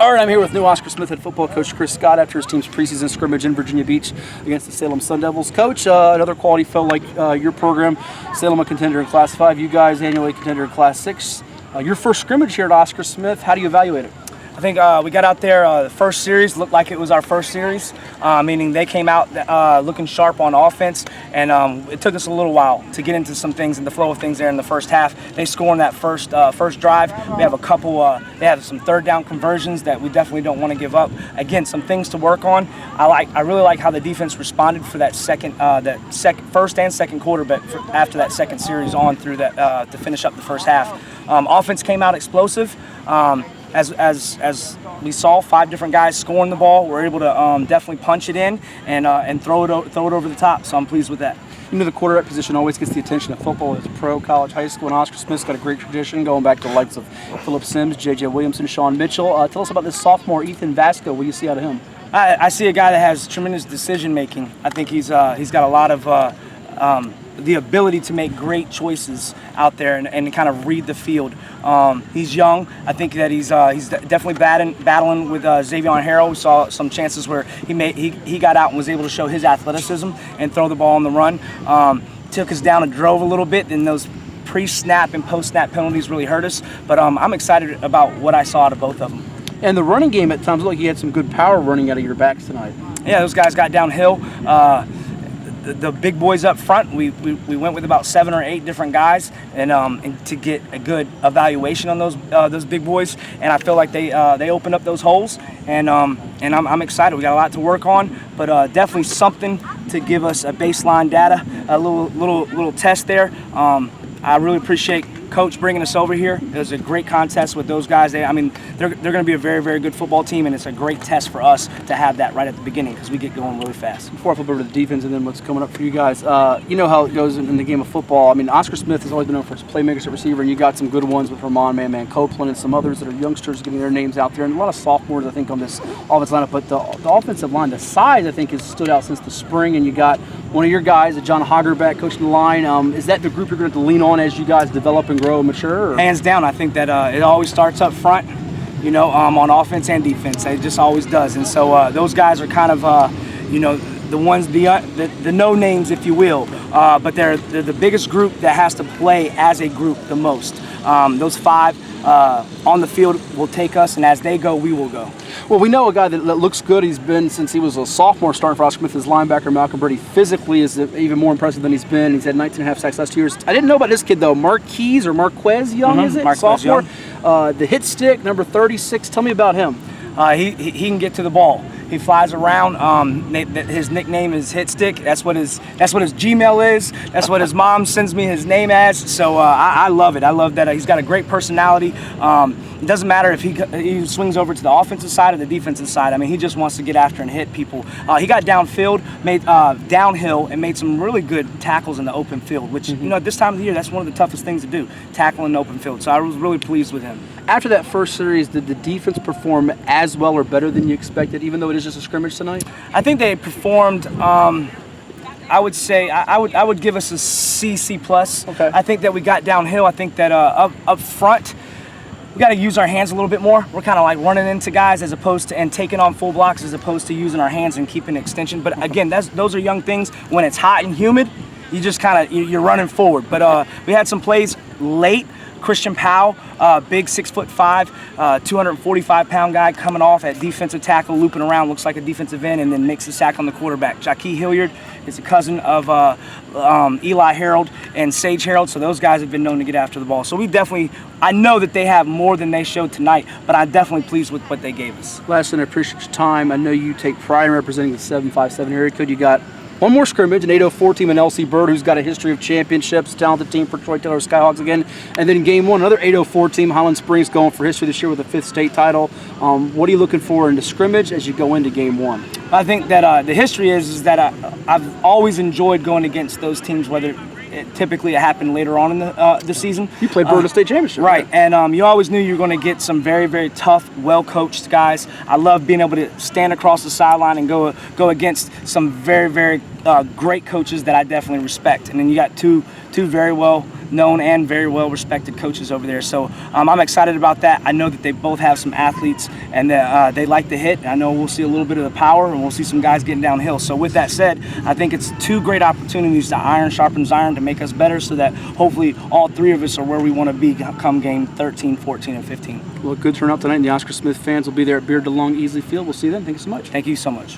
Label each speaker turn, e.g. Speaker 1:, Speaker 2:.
Speaker 1: All right, I'm here with new Oscar Smith head football coach Chris Scott after his team's preseason scrimmage in Virginia Beach against the Salem Sun Devils. Coach, another quality felt like your program, Salem a contender in Class 5, you guys annually contender in Class 6. Your first scrimmage here at Oscar Smith, how do you evaluate it?
Speaker 2: I think we got out there, the first series looked like it was our first series, meaning they came out looking sharp on offense, and it took us a little while to get into some things and the flow of things there in the first half. They score on that first drive. We have a couple, they have some third down conversions that we definitely don't want to give up. Again, some things to work on. I really like how the defense responded for that first and second quarter, but after that second series on through that to finish up the first half. Offense came out explosive. As we saw, 5 different guys scoring the ball. We're able to definitely punch it in and throw it over the top. So I'm pleased with that.
Speaker 1: You know, the quarterback position always gets the attention of football as pro, college, high school, and Oscar Smith's got a great tradition going back to the likes of Phillip Sims, J.J. Williamson, Sean Mitchell. Tell us about this sophomore, Ethan Vasco. What do you see out of him?
Speaker 2: I see a guy that has tremendous decision making. I think he's got a lot of the ability to make great choices out there and kind of read the field. He's young. I think that he's definitely battling with Xavier Harrell. We saw some chances where he got out and was able to show his athleticism and throw the ball on the run. Took us down and drove a little bit, and those pre-snap and post-snap penalties really hurt us. But I'm excited about what I saw out of both of them.
Speaker 1: And the running game at times looked like you had some good power running out of your backs tonight.
Speaker 2: Yeah, those guys got downhill. The big boys up front, we went with about 7 or 8 different guys, and to get a good evaluation on those big boys, and I feel like they opened up those holes, and I'm excited. We got a lot to work on, but definitely something to give us a baseline data, a little test there. I really appreciate Coach bringing us over here. It was a great contest with those guys. They're going to be a very, very good football team, and it's a great test for us to have that right at the beginning because we get going really fast.
Speaker 1: Before I flip over to the defense and then what's coming up for you guys, you know how it goes in the game of football. I mean, Oscar Smith has always been known for his playmakers at receiver, and you got some good ones with Ramon, Man Copeland, and some others that are youngsters getting their names out there, and a lot of sophomores, I think, on this offensive lineup. But the offensive line, the size, I think, has stood out since the spring, and you got one of your guys, John Hagerback, coaching the line. Is that the group you're going to have to lean on as you guys develop and grow and mature? Or?
Speaker 2: Hands down, I think that it always starts up front, you know, on offense and defense. It just always does. And so those guys are kind of, you know, the ones, the no names, if you will. But they're the biggest group that has to play as a group the most. Those 5 on the field will take us, and as they go, we will go.
Speaker 1: Well, we know a guy that looks good. He's been since he was a sophomore starting for Oscar Smith. His linebacker, Malcolm Brady, physically is even more impressive than he's been. He's had 19.5 sacks last 2 years. I didn't know about this kid, though. Marquez Young, is it?
Speaker 2: Marquez
Speaker 1: sophomore.
Speaker 2: Young.
Speaker 1: The hit stick, number 36. Tell me about him.
Speaker 2: He can get to the ball. He flies around. His nickname is Hit Stick. That's what his Gmail is. That's what his mom sends me his name as. So I love it. I love that he's got a great personality. It doesn't matter if he swings over to the offensive side or the defensive side. I mean, he just wants to get after and hit people. He got downfield, made downhill, and made some really good tackles in the open field, which, you know, at this time of the year, that's one of the toughest things to do, tackle in the open fild. So I was really pleased with him.
Speaker 1: After that first series, did the defense perform as well or better than you expected, even though it is just a scrimmage tonight?
Speaker 2: I think they performed. I would say I would give us a C+. Okay. I think that we got downhill. I think that up front, we got to use our hands a little bit more. We're kind of like running into guys as opposed to and taking on full blocks as opposed to using our hands and keeping extension. But again, those are young things. When it's hot and humid, you just kind of you're running forward. But we had some plays late. Christian Powell, big 6'5", 245-pound guy coming off at defensive tackle, looping around, looks like a defensive end, and then makes the sack on the quarterback. Jaquez Hilliard is a cousin of Eli Harold and Sage Harold, so those guys have been known to get after the ball. So I know that they have more than they showed tonight, but I'm definitely pleased with what they gave us.
Speaker 1: Last, and I appreciate your time. I know you take pride in representing the 757 area code. You got one more scrimmage, an 804 team in LC Bird, who's got a history of championships, talented team for Troy Taylor Skyhawks again. And then game 1, another 804 team, Highland Springs, going for history this year with a 5th state title. What are you looking for in the scrimmage as you go into game 1?
Speaker 2: I think that the history is that I've always enjoyed going against those teams, whether typically it happened later on in the season.
Speaker 1: You played Bird State Championship.
Speaker 2: Right, and you always knew you were going to get some very, very tough, well-coached guys. I love being able to stand across the sideline and go against some very, very great coaches that I definitely respect. And then you got two very well known and very well respected coaches over there. So I'm excited about that. I know that they both have some athletes and they like to hit. I know we'll see a little bit of the power and we'll see some guys getting downhill. So with that said, I think it's two great opportunities to iron sharpens iron to make us better so that hopefully all three of us are where we want to be come game 13, 14, and 15.
Speaker 1: Well, good turnout tonight, and the Oscar Smith fans will be there at Beard DeLong Easley Field. We'll see you then. Thank you so much.
Speaker 2: Thank you so much.